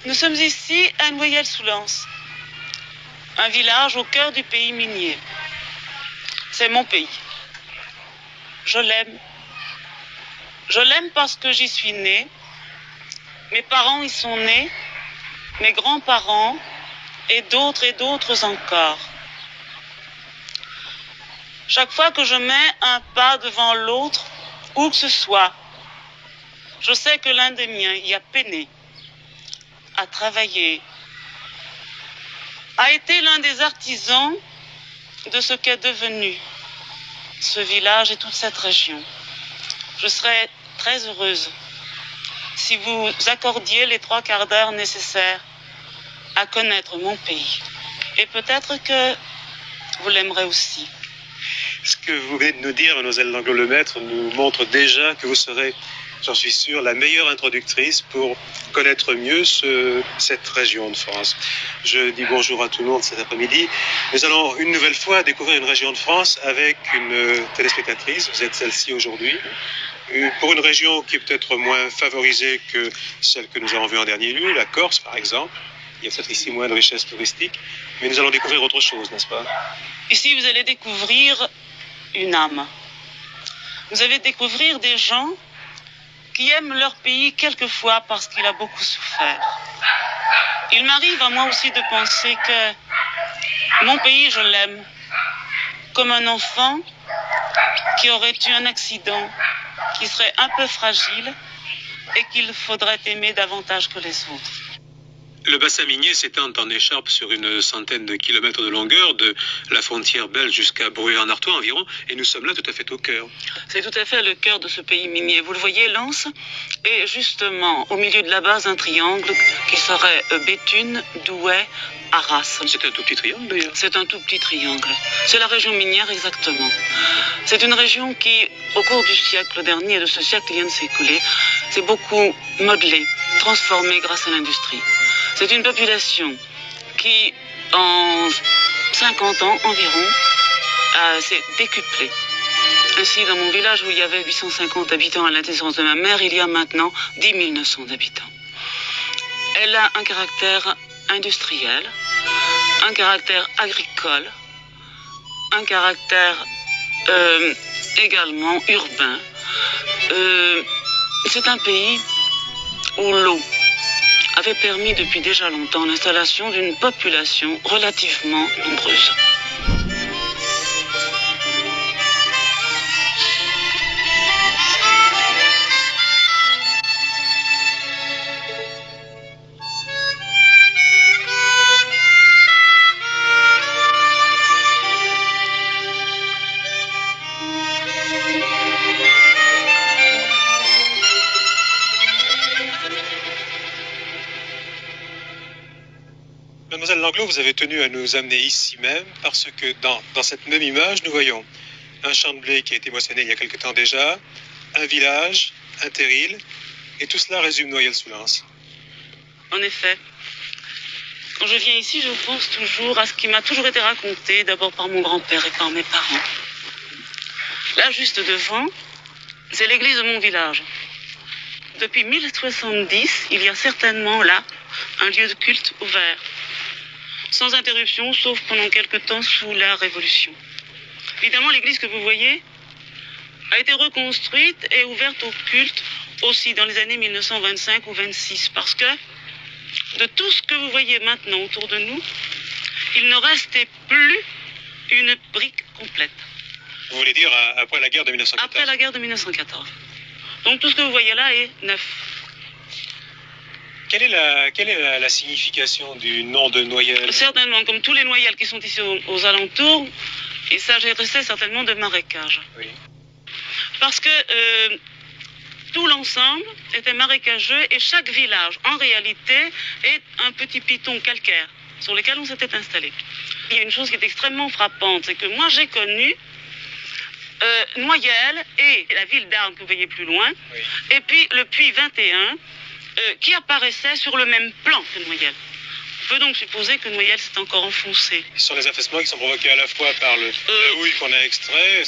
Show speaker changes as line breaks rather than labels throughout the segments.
Nous sommes ici à Noyelles-sous-Lens, un village au cœur du pays minier. C'est mon pays. Je l'aime. Je l'aime parce que j'y suis née. Mes parents y sont nés, mes grands-parents et d'autres encore. Chaque fois que je mets un pas devant l'autre, où que ce soit, je sais que l'un des miens y a peiné, a travaillé, a été l'un des artisans de ce qu'est devenu ce village et toute cette région. Je serais très heureuse si vous accordiez les 3/4 d'heure nécessaires à connaître mon pays. Et peut-être que vous l'aimerez aussi.
Ce que vous venez de nous dire, mademoiselle Langlo-Lemaître, nous montre déjà que vous serez, j'en suis sûr, la meilleure introductrice pour connaître mieux cette région de France. Je dis bonjour à tout le monde cet après-midi. Nous allons une nouvelle fois découvrir une région de France avec une téléspectatrice. Vous êtes celle-ci aujourd'hui. Pour une région qui est peut-être moins favorisée que celle que nous avons vue en dernier lieu, la Corse par exemple. Il y a peut-être ici moins de richesse touristique, mais nous allons découvrir autre chose, n'est-ce pas?
Ici, vous allez découvrir une âme. Vous allez découvrir des gens qui aiment leur pays quelquefois parce qu'il a beaucoup souffert. Il m'arrive à moi aussi de penser que mon pays, je l'aime comme un enfant qui aurait eu un accident, qui serait un peu fragile et qu'il faudrait aimer davantage que les autres.
Le bassin minier s'étend en écharpe sur une centaine de kilomètres de longueur, de la frontière belge jusqu'à Bruyères-en-Artois environ, et nous sommes là tout à fait au cœur.
C'est tout à fait le cœur de ce pays minier. Vous le voyez, Lens est justement au milieu de la base un triangle qui serait Béthune, Douai, Arras.
C'est un tout petit triangle d'ailleurs.
C'est un tout petit triangle. C'est la région minière exactement. C'est une région qui, au cours du siècle dernier et de ce siècle qui vient de s'écouler, s'est beaucoup modelée, transformée grâce à l'industrie. C'est une population qui, en 50 ans environ, s'est décuplée. Ainsi, dans mon village où il y avait 850 habitants à la naissance de ma mère, il y a maintenant 10 900 habitants. Elle a un caractère industriel, un caractère agricole, un caractère également urbain. C'est un pays où l'eau avait permis depuis déjà longtemps l'installation d'une population relativement nombreuse.
Mademoiselle Langlo, vous avez tenu à nous amener ici même parce que dans cette même image, nous voyons un champ de blé qui a été moissonné il y a quelque temps déjà, un village, un terril, et tout cela résume Noyelles-sous-Lens.
En effet, quand je viens ici, je pense toujours à ce qui m'a toujours été raconté, d'abord par mon grand-père et par mes parents. Là, juste devant, c'est l'église de mon village. Depuis 1070, il y a certainement là un lieu de culte ouvert, sans interruption, sauf pendant quelque temps sous la Révolution. Évidemment, l'église que vous voyez a été reconstruite et ouverte au culte aussi dans les années 1925 ou 26, parce que de tout ce que vous voyez maintenant autour de nous, il ne restait plus une brique complète.
Vous voulez dire après la guerre de 1914?
Après la guerre de 1914. Donc tout ce que vous voyez là est neuf.
Quelle est la signification du nom de Noyelles?
Certainement, comme tous les Noyelles qui sont ici aux alentours, il s'agissait certainement de marécages.
Oui.
Parce que tout l'ensemble était marécageux et chaque village, en réalité, est un petit piton calcaire sur lequel on s'était installé. Il y a une chose qui est extrêmement frappante, c'est que moi j'ai connu Noyelles et la ville d'Arles que vous voyez plus loin,
Oui.
et puis le puits 21 qui apparaissait sur le même plan que Noyelles. On peut donc supposer que Noyelles s'est encore enfoncé.
Ce sont les affaissements qui sont provoqués à la fois par la houille qu'on a extrait,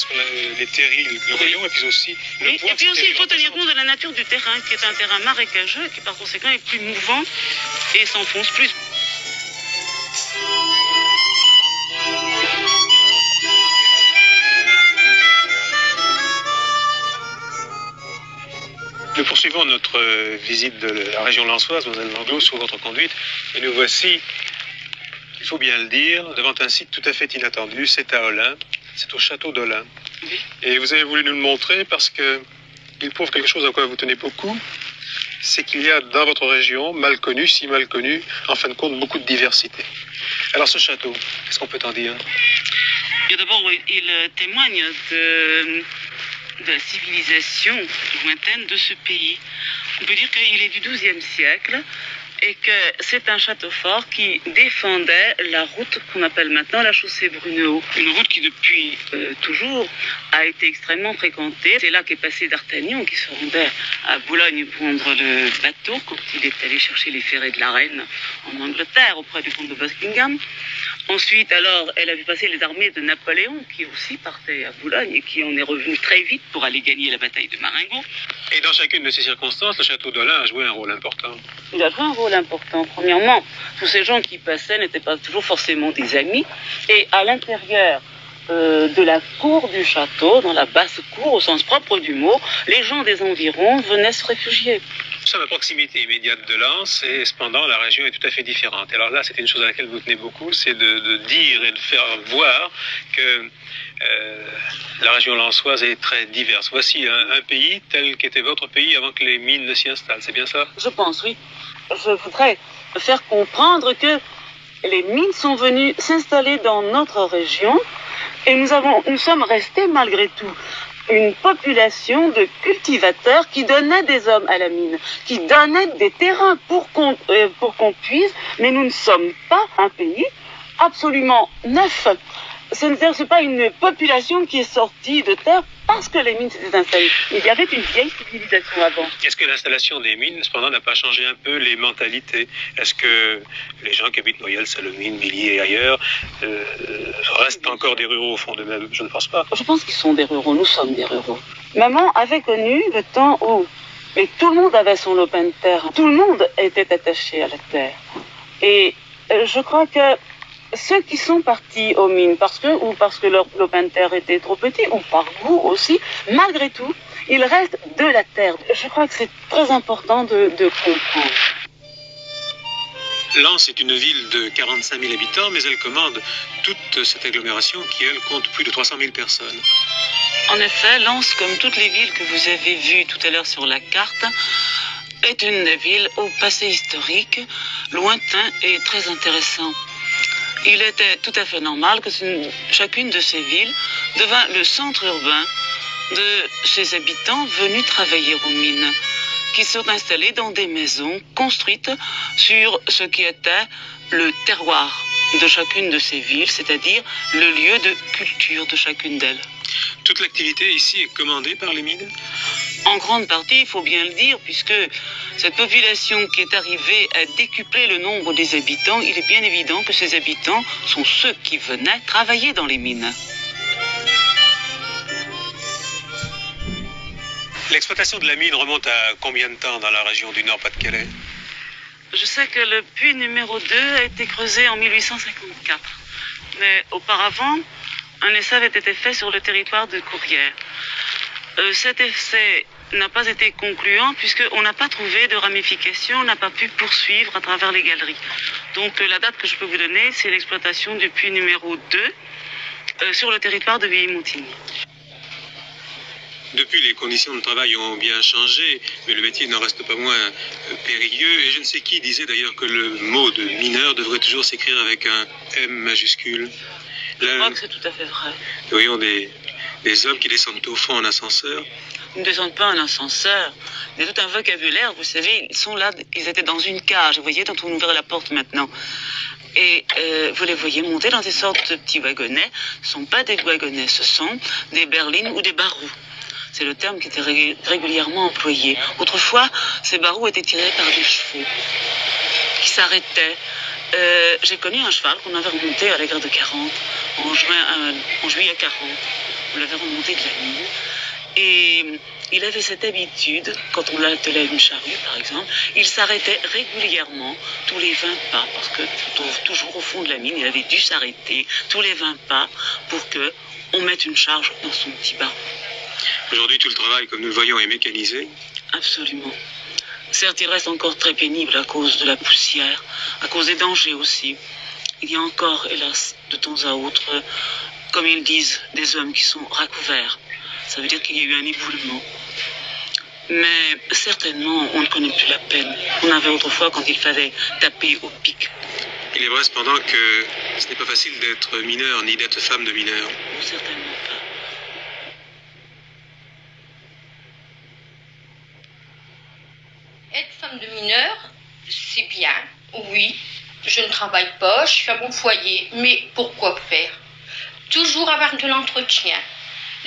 les terrils que nous voyons, et puis aussi le
Oui.
poids.
Et puis aussi, il faut tenir compte de la nature du terrain, qui est un terrain marécageux, qui par conséquent est plus mouvant et s'enfonce plus.
Nous poursuivons notre visite de la région lançoise, Moselle Langlo, sous votre conduite, et nous voici, il faut bien le dire, devant un site tout à fait inattendu. C'est à Olympe, c'est au château d'Olympe.
Oui.
Et vous avez voulu nous le montrer parce que il prouve quelque chose à quoi vous tenez beaucoup, c'est qu'il y a dans votre région, mal connue, si mal connue, en fin de compte, beaucoup de diversité. Alors ce château, qu'est-ce qu'on peut en dire?
Et d'abord, oui, il témoigne de la civilisation lointaine de ce pays. On peut dire qu'il est du XIIe siècle et que c'est un château fort qui défendait la route qu'on appelle maintenant la chaussée Brunehaut. Une route qui depuis toujours a été extrêmement fréquentée. C'est là qu'est passé D'Artagnan qui se rendait à Boulogne prendre le bateau quand il est allé chercher les ferrets de la reine en Angleterre auprès du comte de Buckingham. Ensuite, alors, elle a vu passer les armées de Napoléon, qui aussi partaient à Boulogne et qui en est revenu très vite pour aller gagner la bataille de Marengo.
Et dans chacune de ces circonstances, le château d'Olympe a joué un rôle important.
Il a joué un rôle important. Premièrement, tous ces gens qui passaient n'étaient pas toujours forcément des amis. Et à l'intérieur de la cour du château, dans la basse cour, au sens propre du mot, les gens des environs venaient se réfugier.
Nous sommes à proximité immédiate de Lens et cependant la région est tout à fait différente. Alors là, c'est une chose à laquelle vous tenez beaucoup, c'est de dire et de faire voir que la région lensoise est très diverse. Voici un pays tel qu'était votre pays avant que les mines ne s'y installent, c'est bien ça?
Je pense, oui. Je voudrais faire comprendre que les mines sont venues s'installer dans notre région et nous sommes restés malgré tout une population de cultivateurs qui donnaient des hommes à la mine, qui donnaient des terrains pour qu'on puise, mais nous ne sommes pas un pays absolument neuf. C'est pas une population qui est sortie de terre parce que les mines s'étaient installées. Il y avait une vieille civilisation avant.
Est-ce que l'installation des mines, cependant, n'a pas changé un peu les mentalités? Est-ce que les gens qui habitent Noyelles, Salomine, Milly et ailleurs restent encore des ruraux au fond d'eux-mêmes? Je ne pense pas.
Je pense qu'ils sont des ruraux, nous sommes des ruraux. Maman avait connu le temps où tout le monde avait son lopin de terre. Tout le monde était attaché à la terre. Et je crois que ceux qui sont partis aux mines parce que leur lopin de terre était trop petit, ou par goût aussi, malgré tout, ils restent de la terre. Je crois que c'est très important de comprendre.
Lens est une ville de 45 000 habitants, mais elle commande toute cette agglomération qui, elle, compte plus de 300 000 personnes.
En effet, Lens, comme toutes les villes que vous avez vues tout à l'heure sur la carte, est une ville au passé historique, lointain et très intéressant. Il était tout à fait normal que chacune de ces villes devint le centre urbain de ces habitants venus travailler aux mines, qui sont installés dans des maisons construites sur ce qui était le terroir de chacune de ces villes, c'est-à-dire le lieu de culture de chacune d'elles.
Toute l'activité ici est commandée par les mines?
En grande partie, il faut bien le dire, puisque cette population qui est arrivée à décupler le nombre des habitants, il est bien évident que ces habitants sont ceux qui venaient travailler dans les mines.
L'exploitation de la mine remonte à combien de temps dans la région du Nord-Pas-de-Calais?
Je sais que le puits numéro 2 a été creusé en 1854. Mais auparavant, un essai avait été fait sur le territoire de Courrières. Cet essai n'a pas été concluant puisqu'on n'a pas trouvé de ramification, on n'a pas pu poursuivre à travers les galeries. Donc la date que je peux vous donner, c'est l'exploitation du puits numéro 2 sur le territoire de Villy-Montigny.
Depuis, les conditions de travail ont bien changé, mais le métier n'en reste pas moins périlleux. Et je ne sais qui disait d'ailleurs que le mot de mineur devrait toujours s'écrire avec un M majuscule.
Je crois que c'est tout à fait vrai.
Nous voyons des hommes qui descendent au fond en ascenseur.
Ils ne descendent pas en ascenseur. Il y a tout un vocabulaire, vous savez, ils sont là, ils étaient dans une cage, vous voyez, dont on ouvre la porte maintenant. Et vous les voyez monter dans des sortes de petits wagonnets. Ce ne sont pas des wagonnets, ce sont des berlines ou des barous. C'est le terme qui était régulièrement employé. Autrefois, ces barous étaient tirés par des chevaux qui s'arrêtaient. J'ai connu un cheval qu'on avait remonté à la guerre de 40, en juillet 40. On l'avait remonté de la mine. Et il avait cette habitude, quand on l'attelait une charrue par exemple, il s'arrêtait régulièrement tous les 20 pas, parce que toujours au fond de la mine, il avait dû s'arrêter tous les 20 pas pour qu'on mette une charge dans son petit bain.
Aujourd'hui, tout le travail, comme nous le voyons, est mécanisé.
Absolument. Certes, il reste encore très pénible à cause de la poussière, à cause des dangers aussi. Il y a encore, hélas, de temps à autre, comme ils disent, des hommes qui sont recouverts. Ça veut dire qu'il y a eu un éboulement. Mais certainement, on ne connaît plus la peine. On avait autrefois quand il fallait taper au pic.
Il est vrai cependant que ce n'est pas facile d'être mineur, ni d'être femme de mineur.
Certainement pas.
Être femme de mineur, c'est bien, oui. Je ne travaille pas, je suis à mon foyer. Mais pourquoi faire? Toujours avoir de l'entretien.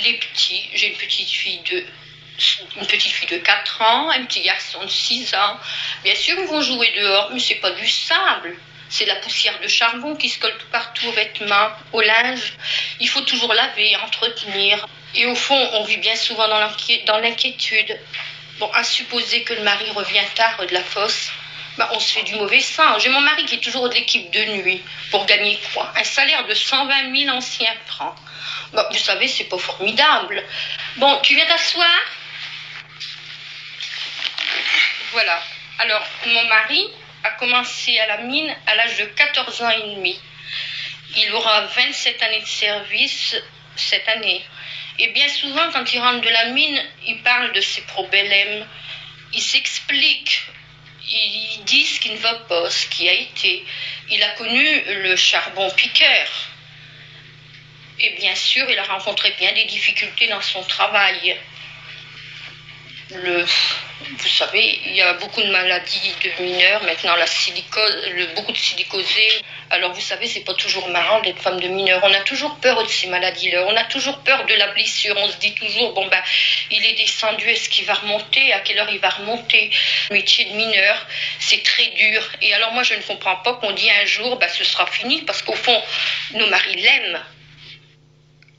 Les petits, j'ai une petite fille de 4 ans, un petit garçon de 6 ans. Bien sûr, ils vont jouer dehors, mais c'est pas du sable. C'est la poussière de charbon qui se colle tout partout aux vêtements, au linge. Il faut toujours laver, entretenir. Et au fond, on vit bien souvent dans l'inquiétude. Bon, à supposer que le mari revient tard de la fosse, on se fait du mauvais sang. J'ai mon mari qui est toujours de l'équipe de nuit. Pour gagner quoi? Un salaire de 120 000 anciens francs. Vous savez, c'est pas formidable. Bon, tu viens t'asseoir? Voilà. Alors, mon mari a commencé à la mine à l'âge de 14 ans et demi. Il aura 27 années de service cette année. Et bien souvent, quand il rentre de la mine, il parle de ses problèmes. Il s'explique. Il dit ce qui ne va pas, ce qui a été. Il a connu le charbon piqueur. Et bien sûr, il a rencontré bien des difficultés dans son travail. Vous savez, il y a beaucoup de maladies de mineurs, maintenant la silicose, beaucoup de silicosés. Alors vous savez, c'est pas toujours marrant d'être femme de mineur. On a toujours peur de ces maladies-là, on a toujours peur de la blessure. On se dit toujours, il est descendu, est-ce qu'il va remonter? À quelle heure il va remonter? Le métier de mineur, c'est très dur. Et alors moi, je ne comprends pas qu'on dit un jour, ce sera fini, parce qu'au fond, nos maris l'aiment.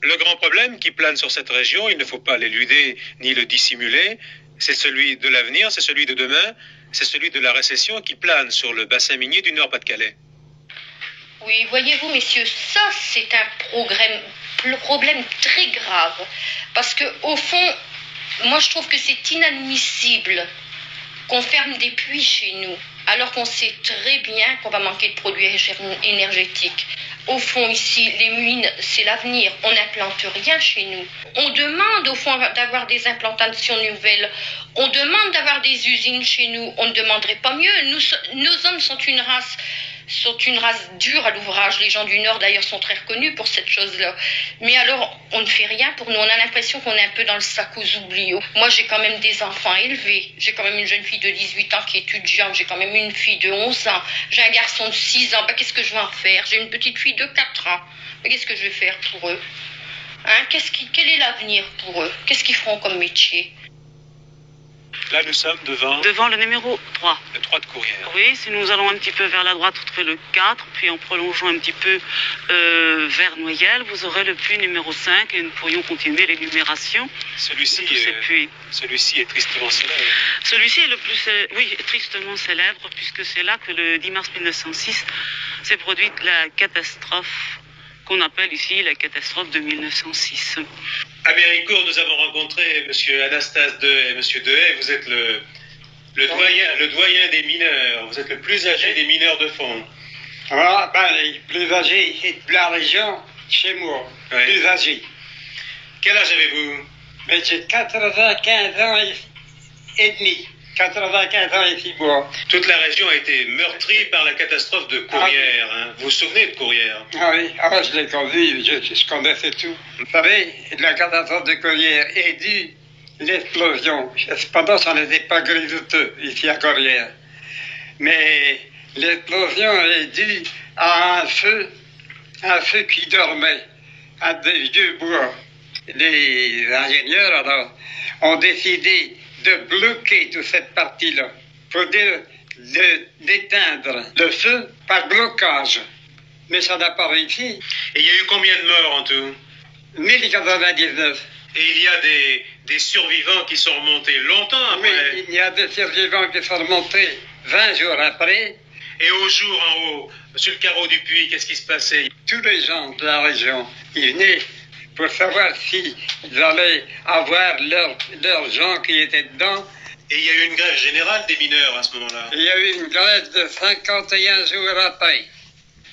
Le grand problème qui plane sur cette région, il ne faut pas l'éluder ni le dissimuler, c'est celui de l'avenir, c'est celui de demain, c'est celui de la récession qui plane sur le bassin minier du Nord-Pas-de-Calais.
Oui, voyez-vous, messieurs, ça c'est un problème très grave. Parce que au fond, moi je trouve que c'est inadmissible qu'on ferme des puits chez nous, alors qu'on sait très bien qu'on va manquer de produits énergétiques. Au fond, ici, les mines, c'est l'avenir. On n'implante rien chez nous. On demande, au fond, d'avoir des implantations nouvelles. On demande d'avoir des usines chez nous. On ne demanderait pas mieux. Nos hommes sont une race dure à l'ouvrage. Les gens du Nord, d'ailleurs, sont très reconnus pour cette chose-là. Mais alors, on ne fait rien pour nous. On a l'impression qu'on est un peu dans le sac aux oubliés. Moi, j'ai quand même des enfants élevés. J'ai quand même une jeune fille de 18 ans qui est étudiante. J'ai quand même une fille de 11 ans. J'ai un garçon de 6 ans. Qu'est-ce que je vais en faire? J'ai une petite fille de 4 ans. Qu'est-ce que je vais faire pour eux? Quel est l'avenir pour eux? Qu'est-ce qu'ils feront comme métier?
Là, nous sommes
devant le numéro 3.
Le 3 de Courrières.
Oui, si nous allons un petit peu vers la droite, vous trouverez le 4, puis en prolongeant un petit peu vers Noyelles, vous aurez le puits numéro 5 et nous pourrions continuer l'énumération.
Celui-ci est tristement célèbre.
Celui-ci est tristement célèbre, puisque c'est là que le 10 mars 1906 s'est produite la catastrophe qu'on appelle ici la catastrophe de 1906.
À Méricourt, nous avons rencontré M. Anastase Dehaye. M. Dehaye, vous êtes le doyen des mineurs. Vous êtes le plus âgé des mineurs de fond.
Voilà, les plus âgés de la région, chez moi,
oui.
Plus âgés.
Quel âge avez-vous?
Mais j'ai 95 ans et demi. 95 ans et 6 mois.
Toute la région a été meurtrie par la catastrophe de Courrières. Vous vous souvenez de Courrières?
Ah oui, je l'ai connu, je connaissais tout. Vous savez, la catastrophe de Courrières est due à l'explosion. Cependant, ça n'était pas grisoteux ici à Courrières. Mais l'explosion est due à un feu qui dormait, à des vieux bois. Les ingénieurs, alors, ont décidé de bloquer toute cette partie-là, pour dire d'éteindre le feu par blocage. Mais ça n'a pas réussi.
Et il y a eu combien de morts en tout?
1099.
Et il y a des survivants qui sont remontés longtemps après.
Oui, il y a des survivants qui sont remontés 20 jours après.
Et au jour en haut, sur le carreau du puits, qu'est-ce qui se passait?
Tous les gens de la région, ils venaient pour savoir s'ils allaient avoir leurs gens qui étaient dedans.
Et il y a eu une grève générale des mineurs à ce moment-là.
Il y a eu une grève de 51 jours après.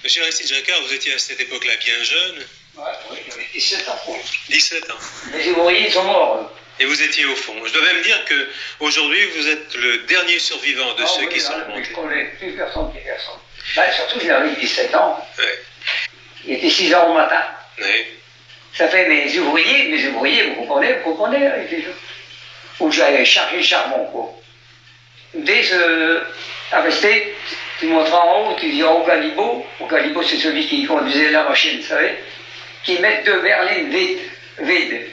Monsieur Aristide Jacquard, vous étiez à cette époque-là bien jeune.
Oui, j'avais 17 ans.
17 ans.
Les ouvriers sont morts.
Et vous étiez au fond. Je dois même dire que aujourd'hui vous êtes le dernier survivant de ceux qui sont remontés.
Je connais plus personne qui personne. Ben, surtout, j'avais 17 ans.
Ouais.
Il était 6 heures au matin.
Oui.
Ça fait mes ouvriers, vous comprenez, hein, où j'avais chargé le charbon, quoi. Dès à rester, tu montres en haut, tu dis au Galibo c'est celui qui conduisait la machine, vous savez, qui met 2 berlines vides.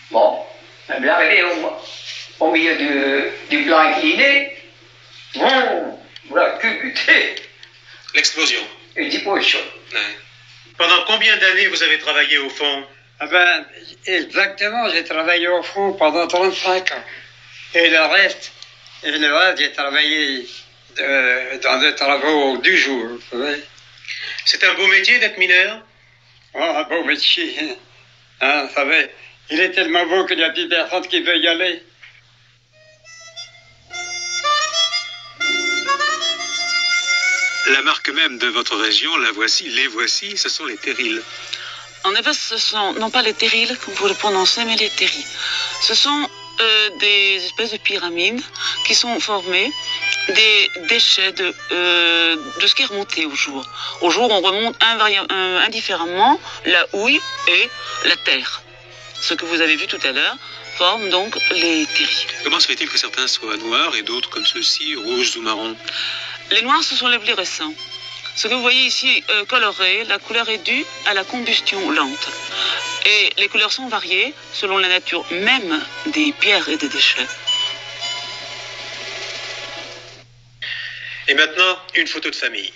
Bon, elle est arrivée au milieu du plan incliné, voilà, culbuté,
L'explosion.
et 10 positions.
Ouais. Pendant combien d'années vous avez travaillé au fond?
Ah ben, exactement, j'ai travaillé au front pendant 35 ans. Et le reste, j'ai travaillé dans des travaux du jour, vous savez.
C'est un beau métier d'être mineur?
Oh, un beau métier. Hein, vous savez, il est tellement beau qu'il y a plus personne qui veut y aller.
La marque même de votre région, la voici, les voici, ce sont les terrils.
En effet, ce sont non pas les terrils, comme vous le prononcez, mais les terris. Ce sont des espèces de pyramides qui sont formées des déchets de ce qui est remonté au jour. Au jour, on remonte indifféremment la houille et la terre. Ce que vous avez vu tout à l'heure forme donc les terris.
Comment se fait-il que certains soient noirs et d'autres comme ceux-ci, rouges ou marrons?
Les noirs, ce sont les plus récents. Ce que vous voyez ici coloré, la couleur est due à la combustion lente. Et les couleurs sont variées selon la nature même des pierres et des déchets.
Et maintenant, une photo de famille.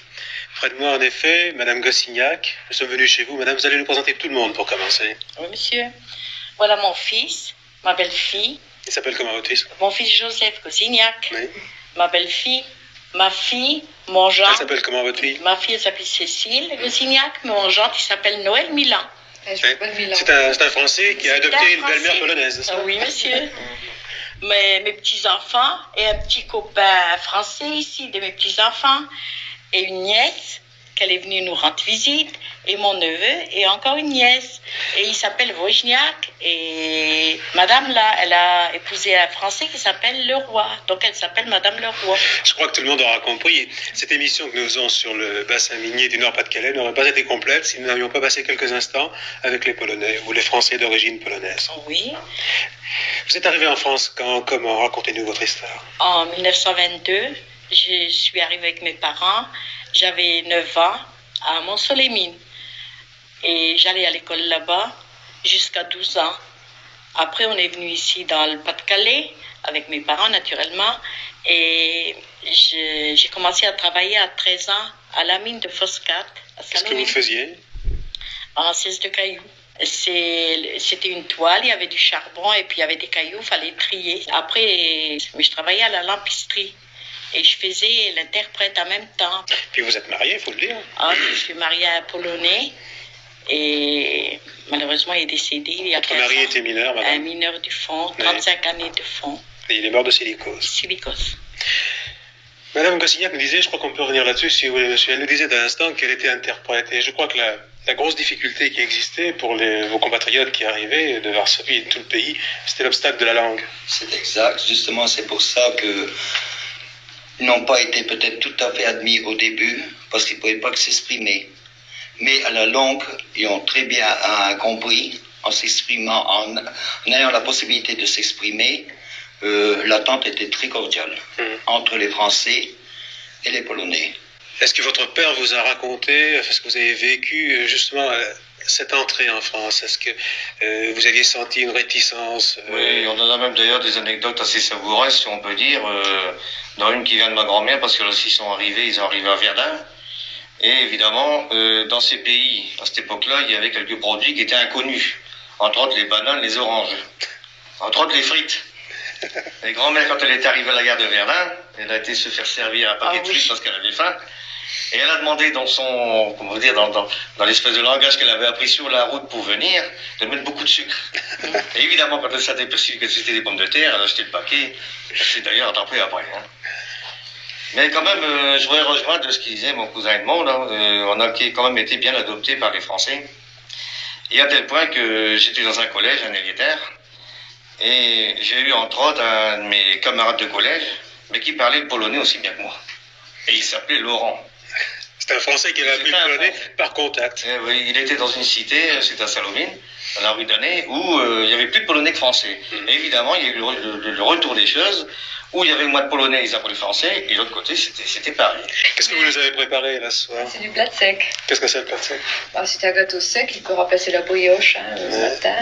Près de moi, en effet, Madame Gossignac. Nous sommes venus chez vous. Madame, vous allez nous présenter tout le monde pour commencer.
Oui, monsieur. Voilà mon fils, ma belle-fille.
Il s'appelle comment votre fils?
Mon fils Joseph Gossignac.
Oui.
Ma belle-fille, ma fille, mon Jean.
Elle s'appelle comment votre fille?
Ma fille, elle s'appelle Cécile Gossignac. Mon Jean, qui s'appelle Noël Milan.
C'est un Français qui a adopté une belle-mère polonaise.
Ah oui, monsieur. Mes petits-enfants et un petit copain français ici, de mes petits-enfants, et une nièce qu'elle est venue nous rendre visite, et mon neveu, et encore une nièce. Et il s'appelle Wojniak, et madame là, elle a épousé un Français qui s'appelle Leroy, donc elle s'appelle Madame Leroy.
Je crois que tout le monde aura compris. Cette émission que nous faisons sur le bassin minier du Nord-Pas-de-Calais n'aurait pas été complète si nous n'avions pas passé quelques instants avec les Polonais ou les Français d'origine polonaise.
Oui.
Vous êtes arrivé en France quand? Comment? Racontez-nous votre histoire.
En 1922, je suis arrivée avec mes parents. J'avais 9 ans à Mont-Soleil-Mines. Et j'allais à l'école là-bas jusqu'à 12 ans. Après, on est venu ici dans le Pas-de-Calais avec mes parents, naturellement. Et j'ai commencé à travailler à 13 ans à la mine de Foscat.
Qu'est-ce que vous faisiez?
En cesse de cailloux. C'était une toile, il y avait du charbon et puis il y avait des cailloux, il fallait trier. Après, je travaillais à la lampisterie et je faisais l'interprète en même temps.
Puis vous êtes marié, il faut le dire.
Ah, je suis mariée à un Polonais et malheureusement il est décédé il y a 15 ans.
Votre mari était mineur, madame?
Un mineur du fond, 35 années de fond.
Et il est mort de silicose.
Silicose.
Madame Gossignac nous disait, je crois qu'on peut revenir là-dessus si vous voulez, monsieur, elle nous disait à l'instant qu'elle était interprète. Et je crois que la grosse difficulté qui existait pour vos compatriotes qui arrivaient de Varsovie et de tout le pays, c'était l'obstacle de la langue.
C'est exact. Justement, c'est pour ça que ils n'ont pas été peut-être tout à fait admis au début, parce qu'ils ne pouvaient pas que s'exprimer. Mais à la longue, ils ont très bien compris, en s'exprimant, en ayant la possibilité de s'exprimer, l'attente était très cordiale entre les Français et les Polonais.
Est-ce que votre père vous a raconté, est-ce que vous avez vécu justement cette entrée en France? Est-ce que vous aviez senti une réticence?
Oui, on en a même d'ailleurs des anecdotes assez savoureuses, si on peut dire, dans une qui vient de ma grand-mère, parce que lorsqu'ils sont arrivés, ils sont arrivés à Verdun. Et évidemment, dans ces pays, à cette époque-là, il y avait quelques produits qui étaient inconnus. entre autres les bananes, les oranges, entre autres les frites. Et grand-mère, quand elle est arrivée à la gare de Verdun, elle a été se faire servir un paquet de frites parce qu'elle avait faim. Et elle a demandé dans son, comment dire, dans l'espèce de langage qu'elle avait appris sur la route pour venir, de mettre beaucoup de sucre. Et évidemment, quand elle s'est aperçue que c'était des pommes de terre, elle a acheté le paquet. Elle s'est d'ailleurs attrapée après. Hein. Mais quand même, je voudrais rejoindre ce qu'il disait mon cousin Edmond. Là, on a quand même été bien adoptés par les Français. Et à tel point que j'étais dans un collège, un élitaire, et j'ai eu entre autres un de mes camarades de collège, mais qui parlait le polonais aussi bien que moi. Et il s'appelait Laurent.
C'est un Français qui avait appris le polonais par contact.
Oui, il était dans une cité, c'était à Salovine, dans la rue d'Année, où il n'y avait plus de polonais que français. Et évidemment, il y a eu le retour des choses, où il y avait moins de polonais, ils apprenaient le français, et de l'autre côté, c'était pareil.
Qu'est-ce que vous nous avez préparé là ce soir?
C'est du plat sec.
Qu'est-ce que c'est le plat sec?
C'est un gâteau sec, il peut remplacer la brioche le matin.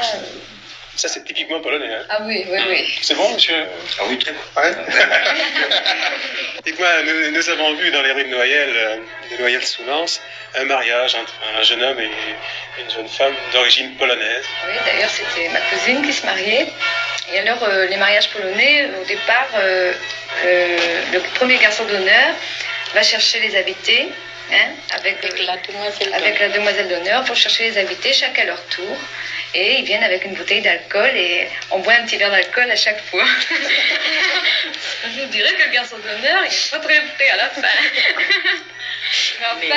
Ça, c'est typiquement polonais. Hein?
Ah oui, oui, oui.
C'est bon, monsieur?
Ah oui, très bon.
Ouais. Dites-moi, nous avons vu dans les rues de Noyelles-sous-Lens un mariage entre un jeune homme et une jeune femme d'origine polonaise.
Oui, d'ailleurs, c'était ma cousine qui se mariait. Et alors, les mariages polonais, au départ, le premier garçon d'honneur va chercher les invités. Hein, avec la demoiselle d'honneur pour chercher les invités, chacun à leur tour. Et ils viennent avec une bouteille d'alcool et on boit un petit verre d'alcool à chaque fois. Je vous dirais que le garçon d'honneur, il est pas très prêt à la fin. Mais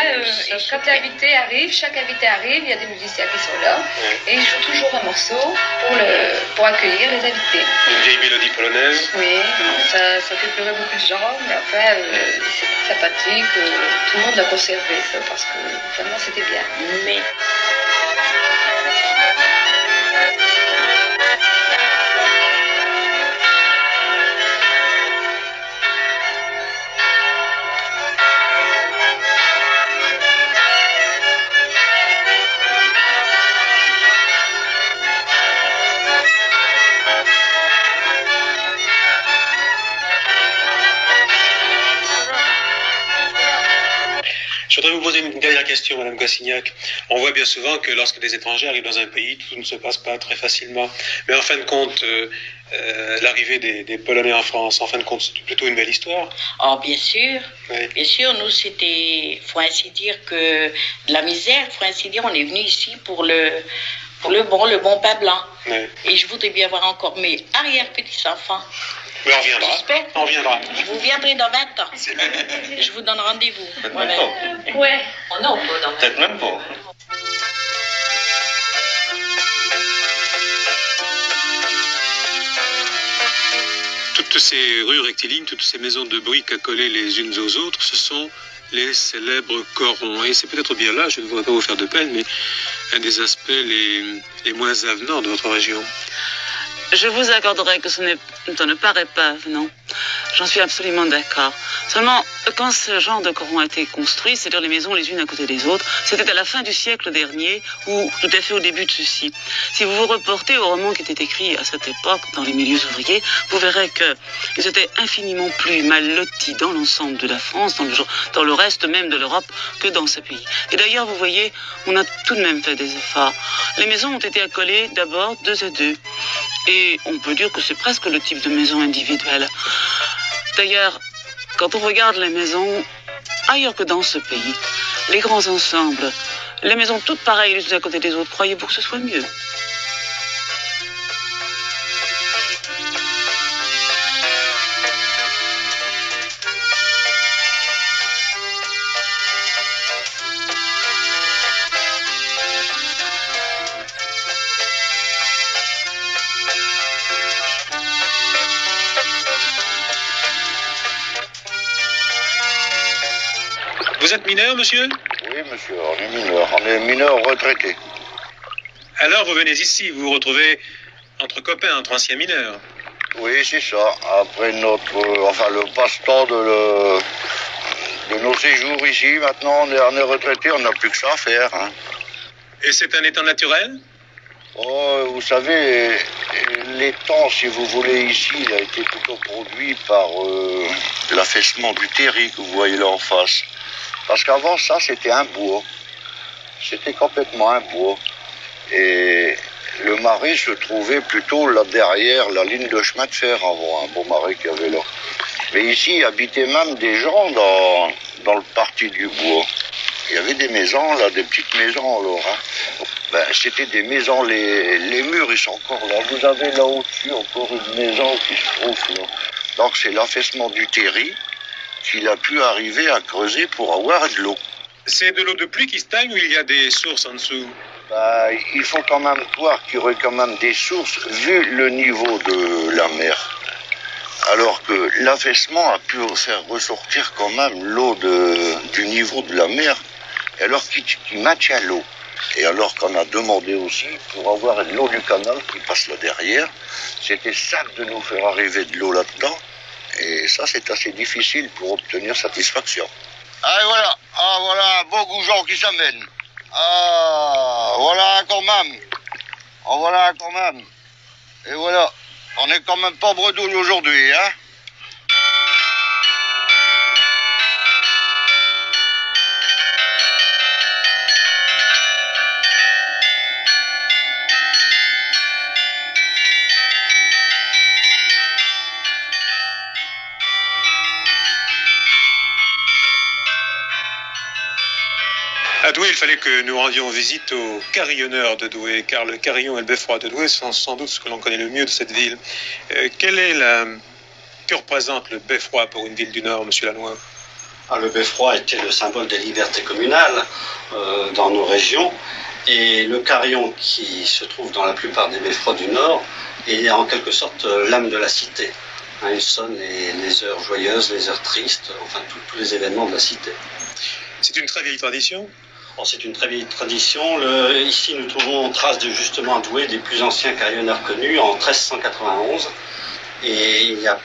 enfin, quand l'invité arrive, chaque invité arrive, il y a des musiciens qui sont là et ils jouent toujours un morceau pour accueillir les invités.
Une vieille mélodie polonaise.
Oui, ça fait pleurer beaucoup de gens, mais enfin, c'est sympathique. Tout le monde l'a conservé, ça, parce que vraiment c'était bien.
Mais...
Je voudrais vous poser une dernière question, Madame Gassignac. On voit bien souvent que lorsque des étrangers arrivent dans un pays, tout ne se passe pas très facilement. Mais en fin de compte, l'arrivée des Polonais en France, en fin de compte, c'est plutôt une belle histoire.
Oh, bien sûr.
Oui.
Bien sûr, nous, c'était, faut ainsi dire, que de la misère, faut ainsi dire, on est venu ici pour le bon pain blanc.
Oui.
Et je voudrais bien voir encore mes arrière-petits-enfants.
Mais on reviendra.
J'espère.
On reviendra.
Vous viendrez dans 20 ans. Je vous donne rendez-vous.
Peut-être même pas.
Ouais. Oh non, pas dans 20 ans.
Peut-être même pas.
Toutes ces rues rectilignes, toutes ces maisons de briques accolées les unes aux autres, ce sont les célèbres corons. Et c'est peut-être bien là, je ne voudrais pas vous faire de peine, mais un des aspects les moins avenants de votre région.
Je vous accorderai que ça ne paraît pas avenant. J'en suis absolument d'accord. Seulement, quand ce genre de coron a été construit, c'est-à-dire les maisons les unes à côté des autres, c'était à la fin du siècle dernier, ou tout à fait au début de ceci. Si vous vous reportez au roman qui était écrit à cette époque dans les milieux ouvriers, vous verrez qu'ils étaient infiniment plus mal lotis dans l'ensemble de la France, dans le reste même de l'Europe, que dans ce pays. Et d'ailleurs, vous voyez, on a tout de même fait des efforts. Les maisons ont été accolées d'abord 2 à 2. Et on peut dire que c'est presque le type de maison individuelle. D'ailleurs, quand on regarde les maisons ailleurs que dans ce pays, les grands ensembles, les maisons toutes pareilles les unes à côté des autres, croyez-vous que ce soit mieux?
Vous êtes mineur, monsieur?
Oui, monsieur, on est mineur. On est mineur retraité.
Alors vous venez ici, vous vous retrouvez entre copains, entre anciens mineurs.
Oui, c'est ça. Après le passe-temps de nos séjours ici, maintenant on est retraité, on n'a plus que ça à faire. Hein.
Et c'est un étang naturel?
Oh, vous savez, l'étang, si vous voulez, ici, il a été plutôt produit par l'affaissement du terri que vous voyez là en face. Parce qu'avant ça, c'était un bois. C'était complètement un bois. Et le marais se trouvait plutôt là derrière la ligne de chemin de fer avant, un beau marais qu'il y avait là. Mais ici, habitaient même des gens dans le parti du bois. Il y avait des maisons, là, des petites maisons, alors. Hein. Ben, c'était des maisons, les murs, ils sont encore là. Vous avez là au-dessus encore une maison qui se trouve là. Donc c'est l'affaissement du terri qu'il a pu arriver à creuser pour avoir de l'eau.
C'est de l'eau de pluie qui stagne ou il y a des sources en dessous?
Ben, il faut quand même croire qu'il y aurait quand même des sources vu le niveau de la mer. Alors que l'affaissement a pu faire ressortir quand même l'eau du niveau de la mer, alors qu'il maintient l'eau. Et alors qu'on a demandé aussi, pour avoir de l'eau du canal qui passe là derrière, c'était simple de nous faire arriver de l'eau là-dedans. Et ça, c'est assez difficile pour obtenir satisfaction. Ah, voilà. Ah, voilà un beau goujon qui s'amène. Ah, voilà quand même. Ah, voilà quand même. Et voilà. On n'est quand même pas bredouille aujourd'hui, hein?
À Douai, il fallait que nous rendions visite aux carillonneurs de Douai, car le carillon et le beffroi de Douai sont sans doute ce que l'on connaît le mieux de cette ville. Que représente le beffroi pour une ville du Nord, monsieur Lannoy?
Le beffroi était le symbole des libertés communales dans nos régions, et le carillon qui se trouve dans la plupart des beffrois du Nord est en quelque sorte l'âme de la cité. Il sonne les heures joyeuses, les heures tristes, enfin tous les événements de la cité.
C'est une très vieille tradition?
C'est une très vieille tradition. Ici, nous trouvons trace de justement Douai des plus anciens carillonneurs connus en 1391. Et il y a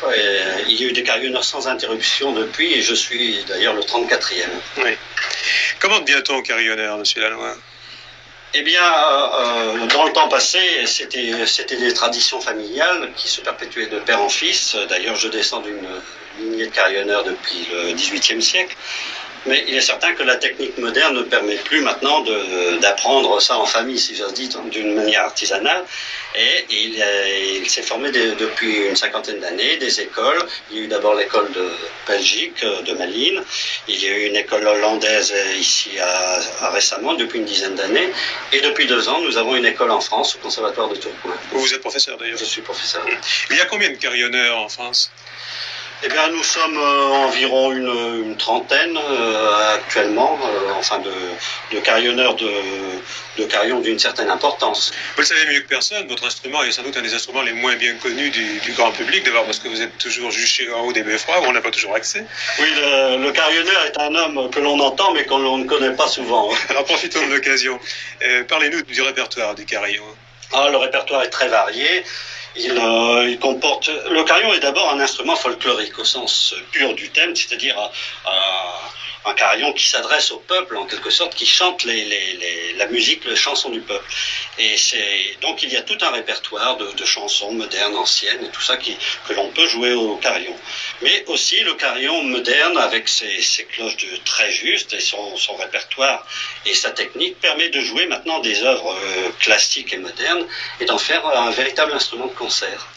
eu des carillonneurs sans interruption depuis, et je suis d'ailleurs le 34e.
Oui. Comment devient-on carillonneur, monsieur Lannoy?
Eh bien, dans le temps passé, c'était des traditions familiales qui se perpétuaient de père en fils. D'ailleurs, je descends d'une lignée de carillonneurs depuis le XVIIIe siècle. Mais il est certain que la technique moderne ne permet plus maintenant d'apprendre ça en famille, si j'ose dire, d'une manière artisanale. Et il s'est formé depuis une cinquantaine d'années des écoles. Il y a eu d'abord l'école de Belgique, de Malines. Il y a eu une école hollandaise ici récemment, depuis une dizaine d'années. Et depuis 2 ans, nous avons une école en France, au Conservatoire de Tourcoing.
Vous êtes professeur d'ailleurs?
Je suis professeur.
Il y a combien de carillonneurs en France?
Eh bien, nous sommes environ une trentaine actuellement, de carillonneurs de carillons d'une certaine importance.
Vous le savez mieux que personne, votre instrument est sans doute un des instruments les moins bien connus du grand public, d'abord parce que vous êtes toujours juché en haut des beffrois, où on n'a pas toujours accès.
Oui, le carillonneur est un homme que l'on entend, mais qu'on ne connaît pas souvent.
Alors profitons de l'occasion. Parlez-nous du répertoire du carillon.
Le répertoire est très varié. Il comporte... Le carillon est d'abord un instrument folklorique au sens pur du terme, c'est-à-dire un carillon qui s'adresse au peuple, en quelque sorte, qui chante la musique, les chansons du peuple. Et donc il y a tout un répertoire de chansons modernes, anciennes, et tout ça que l'on peut jouer au carillon. Mais aussi le carillon moderne, avec ses cloches très justes, et son répertoire et sa technique, permet de jouer maintenant des œuvres classiques et modernes, et d'en faire un véritable instrument de concert.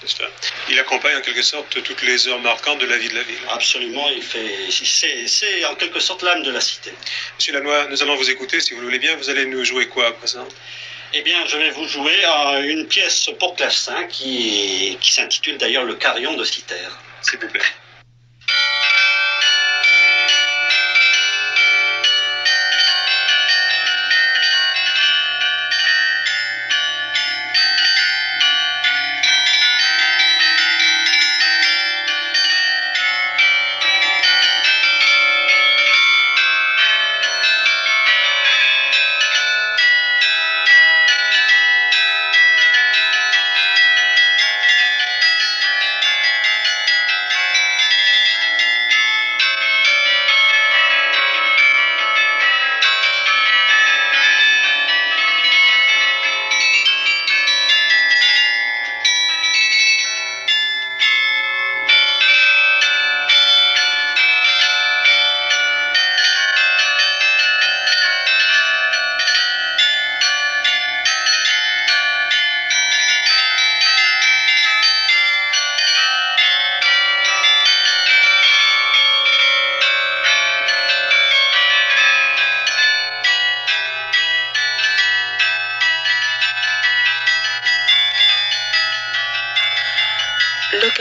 Il accompagne en quelque sorte toutes les heures marquantes de la vie de la ville.
Absolument, c'est en quelque sorte l'âme de la cité.
Monsieur Lannoy, nous allons vous écouter, si vous le voulez bien. Vous allez nous jouer quoi à présent?
Eh bien, je vais vous jouer une pièce pour clavecin qui s'intitule d'ailleurs Le Carillon de Citer.
S'il vous plaît.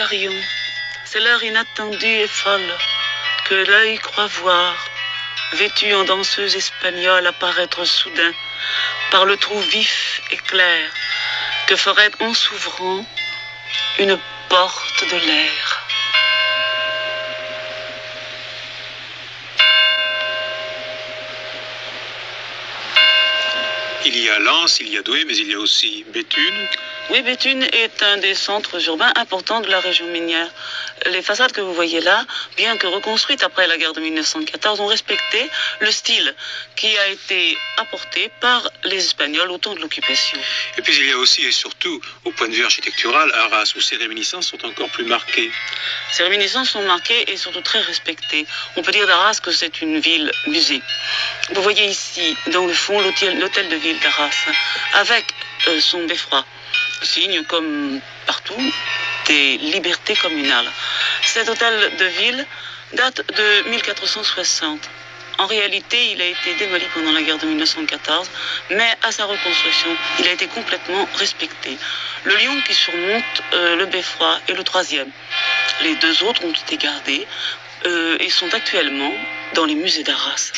carillon, c'est l'heure inattendue et folle que l'œil croit voir, vêtue en danseuse espagnole apparaître soudain par le trou vif et clair que ferait en s'ouvrant une porte de l'air.
Il y a Lens, il y a Douai, mais il y a aussi Béthune.
Oui, Béthune est un des centres urbains importants de la région minière. Les façades que vous voyez là, bien que reconstruites après la guerre de 1914, ont respecté le style qui a été apporté par les Espagnols au temps de l'occupation.
Et puis il y a aussi et surtout, au point de vue architectural, Arras, où ces réminiscences sont encore plus marquées.
Ces réminiscences sont marquées et surtout très respectées. On peut dire d'Arras que c'est une ville-musée. Vous voyez ici, dans le fond, l'hôtel de ville d'Arras, avec son beffroi, signe comme partout des libertés communales. Cet hôtel de ville date de 1460. En réalité, il a été démoli pendant la guerre de 1914, mais à sa reconstruction, il a été complètement respecté. Le lion qui surmonte le beffroi est le troisième. Les deux autres ont été gardés et sont actuellement dans les musées d'Arras.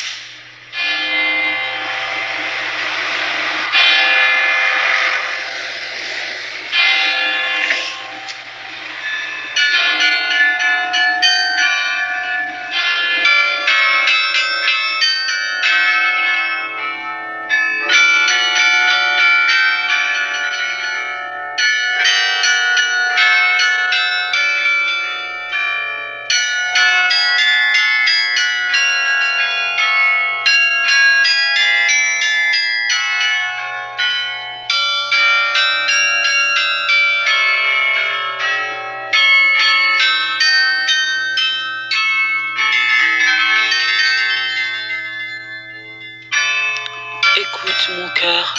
Écoute mon cœur,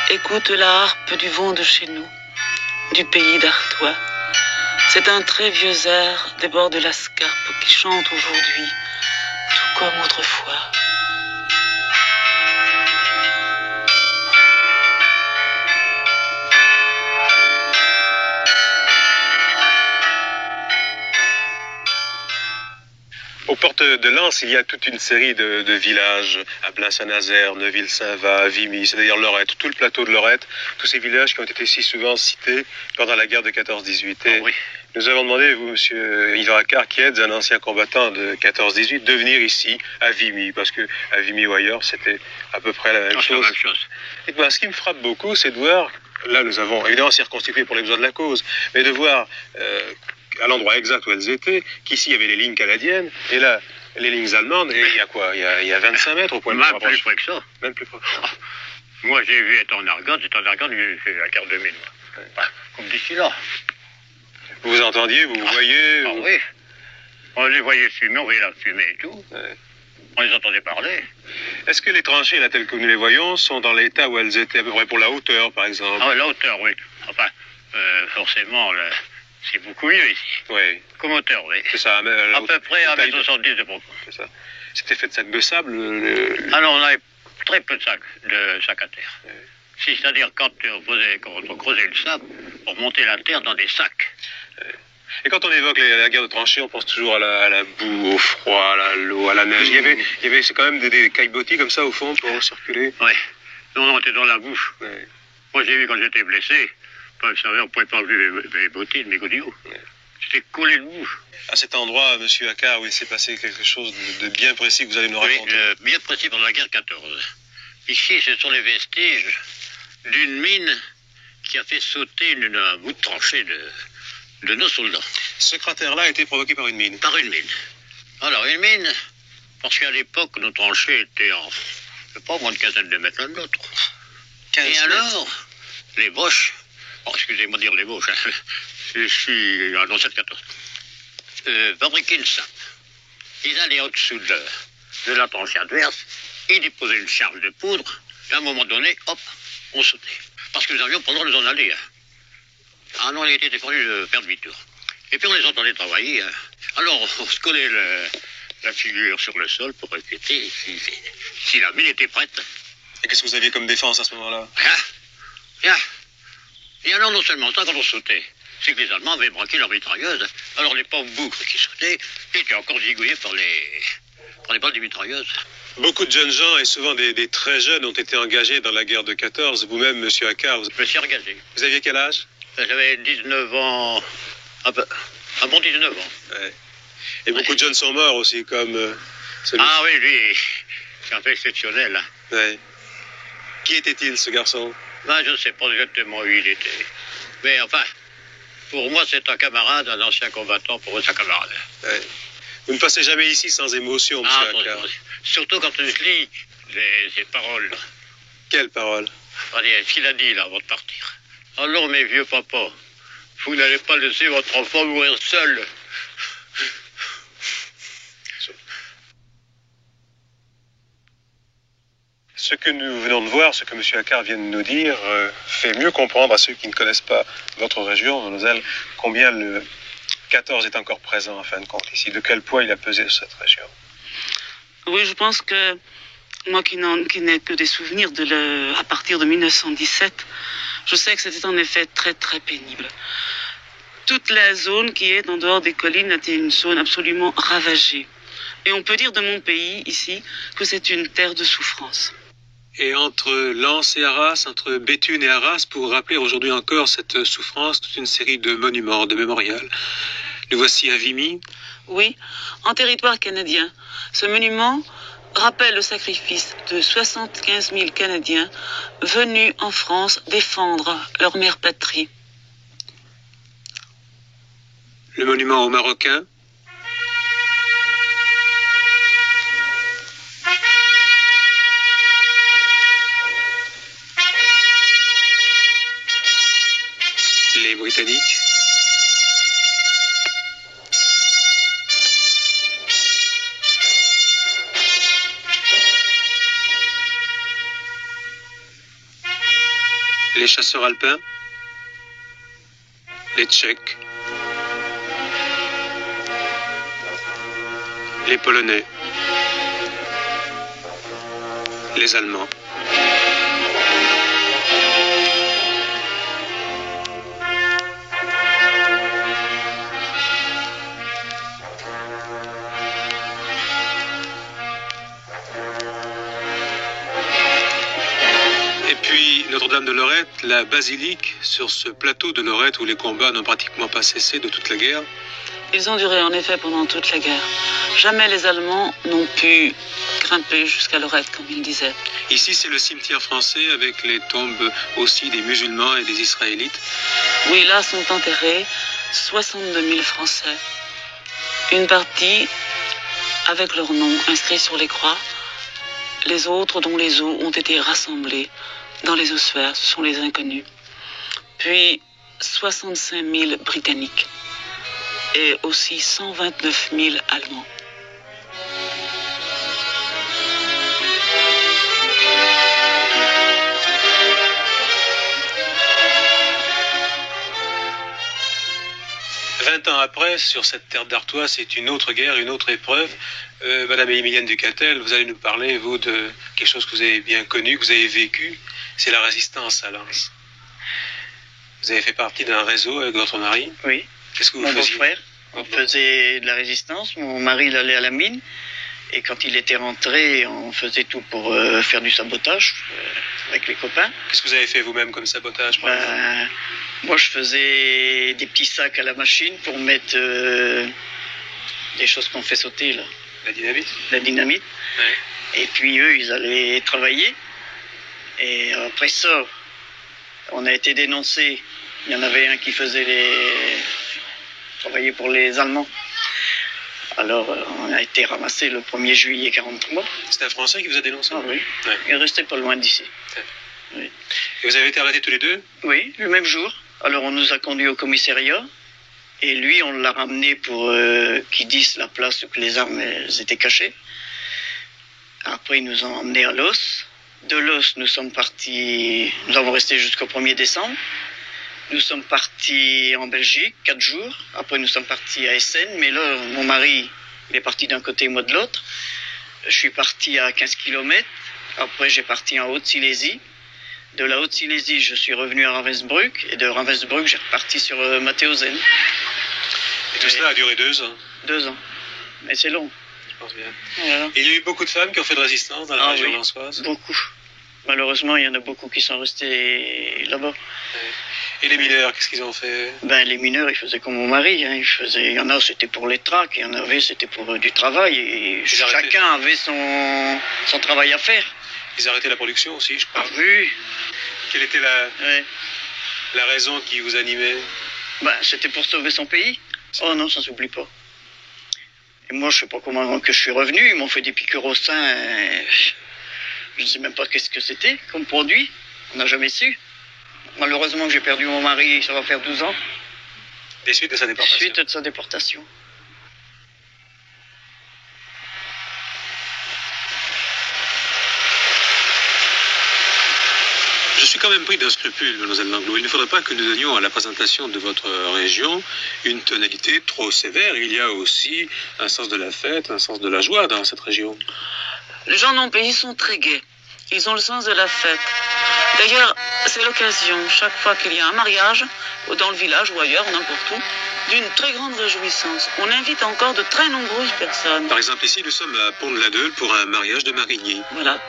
écoute la harpe du vent de chez nous, du pays d'Artois. C'est un très vieux air des bords de la Scarpe qui chante aujourd'hui, tout comme autrefois.
Aux portes de Lens, il y a toute une série de villages, Ablain-Saint-Nazaire, Neuville-Saint-Va, Vimy, c'est-à-dire Lorette, tout le plateau de Lorette, tous ces villages qui ont été si souvent cités pendant la guerre de 14-18. Et
oui.
Nous avons demandé, vous, monsieur Yvan Accard, qui êtes un ancien combattant de 14-18, de venir ici, à Vimy, parce que à Vimy ou ailleurs, c'était à peu près la même chose. Et ben, ce qui me frappe beaucoup, c'est de voir, là nous avons évidemment circonscripté pour les besoins de la cause, mais de voir à l'endroit exact où elles étaient, qu'ici il y avait les lignes canadiennes, et là, les lignes allemandes, et il y a quoi? Il y a 25 mètres au point de vue.
Même plus près que ça.
Même plus près.
Moi, j'ai vu être en Argonne, j'étais en Argonne, j'ai la carte 2000. Ouais. Comme d'ici là.
Vous entendiez, vous voyez?
Ah oui. On les voyait fumer, on voyait la fumée et tout. Ouais. On les entendait parler.
Est-ce que les tranchées, là, telles que nous les voyons, sont dans l'état où elles étaient, à peu près pour la hauteur, par exemple?
Ah, la hauteur, oui. Enfin, forcément, c'est beaucoup mieux ici.
Oui.
Comme hauteur, oui.
C'est ça.
À peu près 1,70 m de profond.
C'est ça. C'était fait de sacs de sable?
Ah non, on avait très peu de sacs à terre. Oui. Si, c'est-à-dire quand on creusait le sable, on montait la terre dans des sacs.
Et quand on évoque la guerre de tranchées, on pense toujours à la boue, au froid, à l'eau, à la neige. Il y avait quand même des caillebotis comme ça au fond pour circuler.
Oui. Non, on était dans la bouche. Oui. Moi, j'ai vu quand j'étais blessé, vous savez, on ne pouvait pas enlever mes bottines, mes godillots. Oui. J'étais collé de boue.
À cet endroit, monsieur Accard, où il s'est passé quelque chose de bien précis que vous allez nous raconter.
Oui, bien précis pendant la guerre 14. Ici, ce sont les vestiges d'une mine qui a fait sauter un bout de tranchée de nos soldats.
Ce cratère-là a été provoqué par une mine?
Par une mine. Alors, une mine, parce qu'à l'époque, nos tranchées étaient en, pas moins de quinzaine de mètres l'un de l'autre. Et alors, les Boches, excusez-moi de dire les Boches, hein, je suis en 14, fabriquaient une sape. Ils allaient au-dessous de la tranchée adverse, ils déposaient une charge de poudre, et à un moment donné, hop, on sautait. Parce que nous avions pas le droit de nous en aller. Hein. Ah non, on était défendus de faire demi-tour. Et puis on les entendait travailler. Hein. Alors on se collait la figure sur le sol pour répéter si la mine était prête.
Et qu'est-ce que vous aviez comme défense à ce moment-là?
Rien. Rien. Et alors non seulement ça, quand on sautait, c'est que les Allemands avaient braqué leur mitrailleuse. Alors les pauvres bougres qui sautaient étaient encore zigouillés par les balles des mitrailleuses.
Beaucoup de jeunes gens, et souvent des très jeunes, ont été engagés dans la guerre de 14. Vous-même, monsieur Accard,
Je me suis engagé.
vous aviez quel âge?
J'avais 19 ans, un bon 19 ans.
Ouais. Et beaucoup de jeunes sont morts aussi, comme celui.
Ah oui, lui, c'est un peu exceptionnel. Hein.
Ouais. Qui était-il, ce garçon?
Ben, je ne sais pas exactement où il était. Mais enfin, pour moi, c'est un camarade, un ancien combattant, pour eux, c'est un camarade.
Ouais. Vous ne passez jamais ici sans émotion, monsieur Accard.
Surtout quand je lis les paroles.
Quelles paroles?
Allez, ce qu'il a dit là avant de partir. Alors, mes vieux papas, vous n'allez pas laisser votre enfant mourir seul.
Ce que nous venons de voir, ce que M. Accard vient de nous dire, fait mieux comprendre à ceux qui ne connaissent pas votre région, Moselle, combien le 14 est encore présent en fin de compte ici, de quel poids il a pesé sur cette région.
Oui, je pense que moi qui n'ai que des souvenirs à partir de 1917, je sais que c'était en effet très très pénible. Toute la zone qui est en dehors des collines était une zone absolument ravagée. Et on peut dire de mon pays ici que c'est une terre de souffrance.
Et entre Lens et Arras, entre Béthune et Arras, pour rappeler aujourd'hui encore cette souffrance, toute une série de monuments, de mémorials. Nous voici à Vimy.
Oui, en territoire canadien. Ce monument rappelle le sacrifice de 75 000 Canadiens venus en France défendre leur mère patrie.
Le monument aux Marocains. Les Britanniques. Les chasseurs alpins. Les Tchèques. Les Polonais. Les Allemands. Et puis Notre-Dame de Lorette, la basilique, sur ce plateau de Lorette où les combats n'ont pratiquement pas cessé de toute la guerre.
Ils ont duré en effet pendant toute la guerre. Jamais les Allemands n'ont pu grimper jusqu'à Lorette, comme ils disaient.
Ici, c'est le cimetière français avec les tombes aussi des musulmans et des Israélites.
Oui, là sont enterrés 62 000 Français. Une partie avec leur nom inscrit sur les croix. Les autres, dont les os ont été rassemblés dans les ossuaires, ce sont les inconnus. Puis 65 000 Britanniques. Et aussi 129 000 Allemands. «
20 ans après, sur cette terre d'Artois, c'est une autre guerre, une autre épreuve. Madame Émilienne Ducatel, vous allez nous parler, vous, de quelque chose que vous avez bien connu, que vous avez vécu, c'est la résistance à Lens. Vous avez fait partie d'un réseau avec votre mari.
Oui.
Qu'est-ce que vous
faisiez?
Mon
beau-frère. On faisait de la résistance. Mon mari, il allait à la mine. Et quand il était rentré, on faisait tout pour faire du sabotage avec les copains.
Qu'est-ce que vous avez fait vous-même comme sabotage, par exemple?
Moi, je faisais des petits sacs à la machine pour mettre des choses qu'on fait sauter, là.
La dynamite?
La dynamite.
Ouais.
Et puis eux, ils allaient travailler. Et après ça, on a été dénoncés. Il y en avait un qui faisait travailler pour les Allemands. Alors, on a été ramassé le 1er juillet 1943.
C'est un Français qui vous a dénoncé?
Ah oui.
Ouais.
Il restait pas loin d'ici.
Ouais.
Oui.
Et vous avez été arrêtés tous les deux?
Oui, le même jour. Alors, on nous a conduits au commissariat. Et lui, on l'a ramené pour qu'ils disent la place où les armes elles étaient cachées. Après, ils nous ont emmenés à Los. De Los, nous sommes partis. Nous avons resté jusqu'au 1er décembre. Nous sommes partis en Belgique, 4 jours. Après, nous sommes partis à Essen. Mais là, mon mari, il est parti d'un côté, moi de l'autre. Je suis parti à 15 km. Après, j'ai parti en Haute-Silésie. De la Haute-Silésie, je suis revenu à Ravensbrück, et de Ravensbrück, j'ai reparti sur Mathéosen.
Et tout cela a duré 2 ans.
2 ans. Mais c'est long.
Je pense bien.
Voilà.
Et il y a eu beaucoup de femmes qui ont fait de résistance dans la région lensoise.
Beaucoup. Malheureusement, il y en a beaucoup qui sont restés là-bas.
Et les mineurs, qu'est-ce qu'ils ont fait?
Ben, les mineurs, ils faisaient comme mon mari. Hein. Il y en a, c'était pour les tracts, il y en avait, c'était pour du travail. Et chacun avait son travail à faire.
Ils arrêtaient la production aussi, je crois.
Ah oui.
Quelle était la raison qui vous animait?
Ben, c'était pour sauver son pays. Oh non, ça s'oublie pas. Et moi, je sais pas comment que je suis revenu. Ils m'ont fait des piqûres au sein. Je ne sais même pas qu'est-ce que c'était comme produit. On n'a jamais su. Malheureusement, j'ai perdu mon mari, ça va faire 12 ans.
Des suites de sa déportation.
Suite de sa déportation.
Je suis quand même pris d'un scrupule, mademoiselle Langlois. Il ne faudrait pas que nous donnions à la présentation de votre région une tonalité trop sévère. Il y a aussi un sens de la fête, un sens de la joie dans cette région.
Les gens de mon pays sont très gais. Ils ont le sens de la fête. D'ailleurs, c'est l'occasion, chaque fois qu'il y a un mariage, dans le village ou ailleurs, n'importe où, d'une très grande réjouissance. On invite encore de très nombreuses personnes.
Par exemple, ici, nous sommes à Pont-de-la-Deule pour un mariage de mariniers.
Voilà.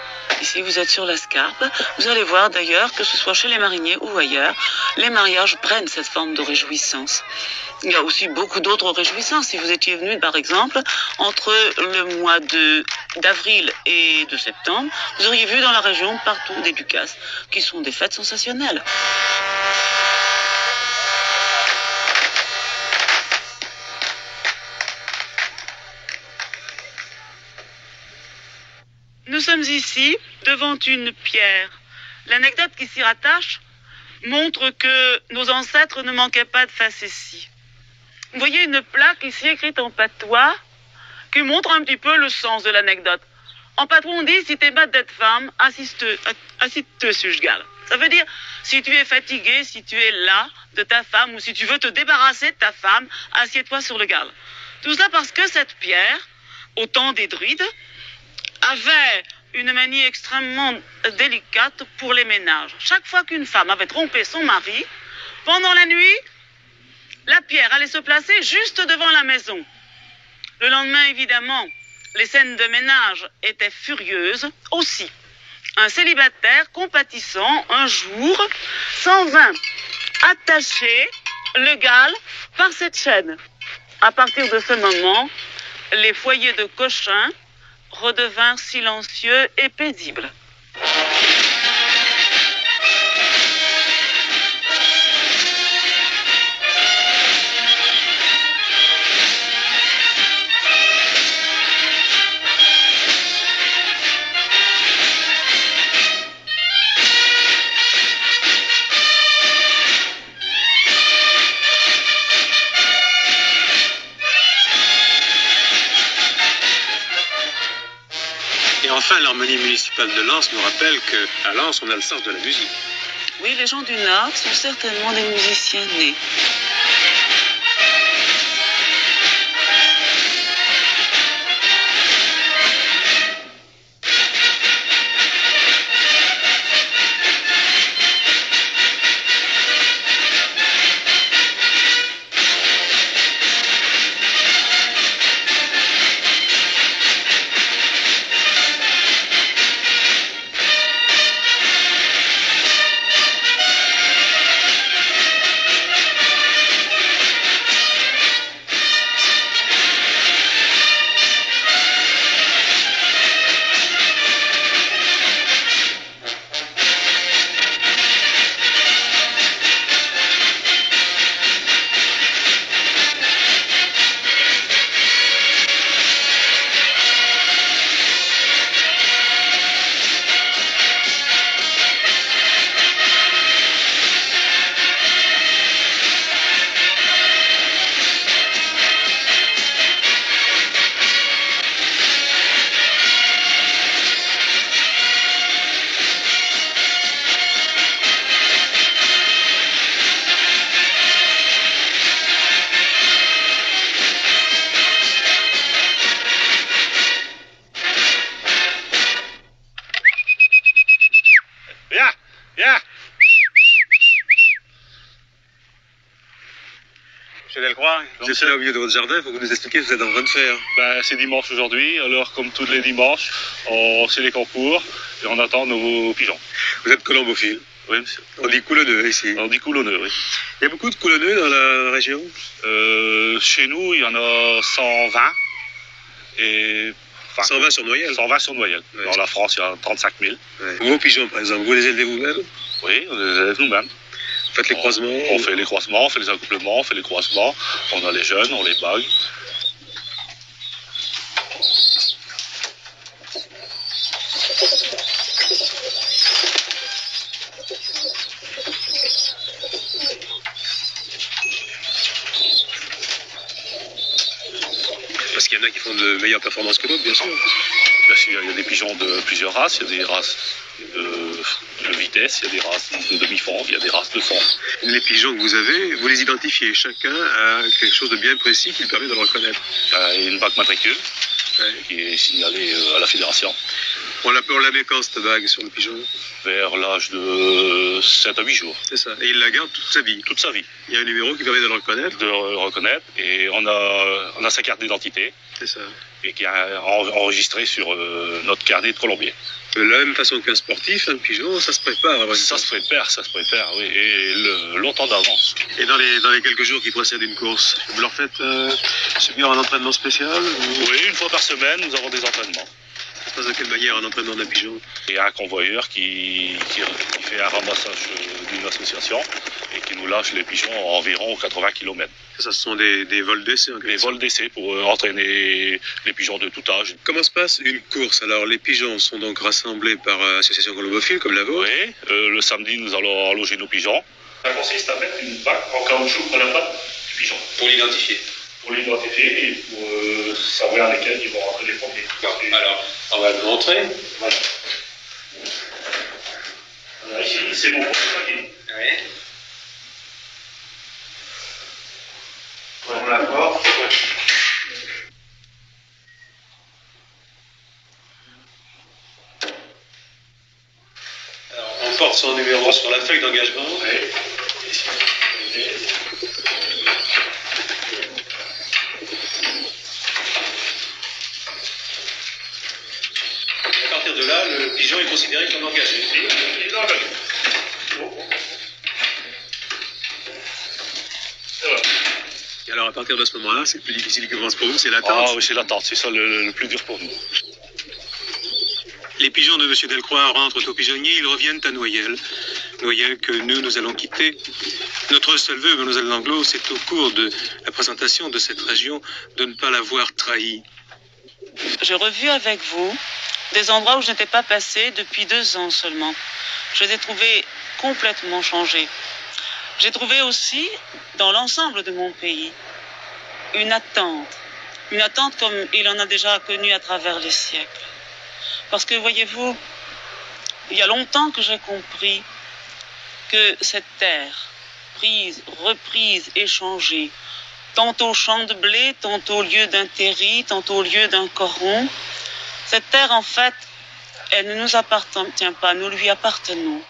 Ici, vous êtes sur la Scarpe. Vous allez voir d'ailleurs que ce soit chez les mariniers ou ailleurs, les mariages prennent cette forme de réjouissance. Il y a aussi beaucoup d'autres réjouissances. Si vous étiez venu, par exemple, entre le mois d'avril et de septembre, vous auriez vu dans la région partout des ducasses, qui sont des fêtes sensationnelles. Nous sommes ici devant une pierre. L'anecdote qui s'y rattache montre que nos ancêtres ne manquaient pas de facéties. Vous voyez une plaque ici écrite en patois qui montre un petit peu le sens de l'anecdote. En patois, on dit si t'es bête d'être femme, assiste-te sur gale. Ça veut dire si tu es fatigué, si tu es las de ta femme ou si tu veux te débarrasser de ta femme, assieds-toi sur le gale. Tout cela parce que cette pierre, au temps des druides, avait une manie extrêmement délicate pour les ménages. Chaque fois qu'une femme avait trompé son mari, pendant la nuit, la pierre allait se placer juste devant la maison. Le lendemain, évidemment, les scènes de ménage étaient furieuses aussi. Un célibataire compatissant, un jour, s'en vint attacher le gale par cette chaîne. À partir de ce moment, les foyers de Cochin redevinrent silencieux et paisibles.
Enfin, l'harmonie municipale de Lens nous rappelle qu'à Lens, on a le sens de la musique.
Oui, les gens du Nord sont certainement des musiciens nés.
Bonsoir.
Vous êtes là au milieu de votre jardin, il faut que vous nous expliquiez ce que vous êtes en train de faire.
C'est dimanche aujourd'hui, alors comme tous les dimanches, on fait les concours et on attend nos pigeons.
Vous êtes colombophile?
Oui, monsieur.
On dit coulonneux ici.
On dit coulonneux, oui.
Il y a beaucoup de coulonneux dans la région?
Chez nous, il y en a 120. Et...
120 sur Noyelles?
120 sur Noyelles. Ouais. Dans la France, il y en a 35 000.
Ouais. Vos pigeons, par exemple, vous les élevez vous-même?
Oui, on les élève nous-mêmes.
Vous faites les croisements?
On fait les croisements, on fait les accouplements, on fait les croisements. On a les jeunes, on les bague.
Parce qu'il y en a qui font de meilleures performances que d'autres, bien sûr.
Bien sûr, il y a des pigeons de plusieurs races. Il y a des races de vitesse, il y a des races de demi-fond, il y a des races de fond.
Les pigeons que vous avez, vous les identifiez. Chacun a quelque chose de bien précis qui lui permet de le reconnaître.
Il y a une bague matricule qui est signalée à la fédération.
On la met quand, cette bague, sur le pigeon?
Vers l'âge de 7 à 8 jours.
C'est ça. Et il la garde toute sa vie?
Toute sa vie.
Il y a un numéro qui permet de le reconnaître?
De le reconnaître. Et on a sa carte d'identité.
C'est ça.
Et qui est enregistrée sur notre carnet de colombier.
De la même façon qu'un sportif, un pigeon, ça se prépare.
Ça se prépare, oui. Et longtemps d'avance.
Et dans les quelques jours qui précèdent une course, vous leur faites subir un entraînement spécial?
Oui, une fois par semaine, nous avons des entraînements.
Ça se passe de quelle manière un entraînement d'un pigeon?
Il y a un convoyeur qui fait un ramassage d'une association et qui nous lâche les pigeons à environ 80 km.
Ça, ce sont des vols d'essai?
Des vols d'essai pour entraîner les pigeons de tout âge.
Comment se passe une course? Alors, les pigeons sont donc rassemblés par association colombophile comme la vôtre?
Oui, le samedi, nous allons alloger nos pigeons. Ça consiste à mettre une bague en caoutchouc à la patte du pigeon.
Pour l'identifier?
Pour l'identifier et pour savoir lesquels ils vont rentrer les premiers.
Alors, on va le montrer.
Voilà. Alors ici, c'est mon premier paquet.
Oui.
On la porte.
Alors, on porte son numéro sur la feuille d'engagement.
Oui. Ici.
À partir de là, le pigeon est considéré comme engagé.
Il est engagé.
Et alors, à partir de ce moment-là, c'est le plus difficile qui commence pour vous, c'est l'attente?
Ah oui, c'est l'attente, c'est ça le plus dur pour nous.
Les pigeons de M. Delcroix rentrent au pigeonnier, ils reviennent à Noyelles. Noyelles que nous allons quitter. Notre seul vœu, Mademoiselle Langlo, c'est au cours de la présentation de cette région de ne pas l'avoir trahie.
J'ai revu avec vous des endroits où je n'étais pas passée depuis 2 ans seulement. Je les ai trouvés complètement changés. J'ai trouvé aussi, dans l'ensemble de mon pays, une attente comme il en a déjà connu à travers les siècles. Parce que, voyez-vous, il y a longtemps que j'ai compris que cette terre, prise, reprise, échangée, tantôt champ de blé, tantôt lieu d'un terri, tantôt lieu d'un coron, cette terre, en fait, elle ne nous appartient pas, nous lui appartenons.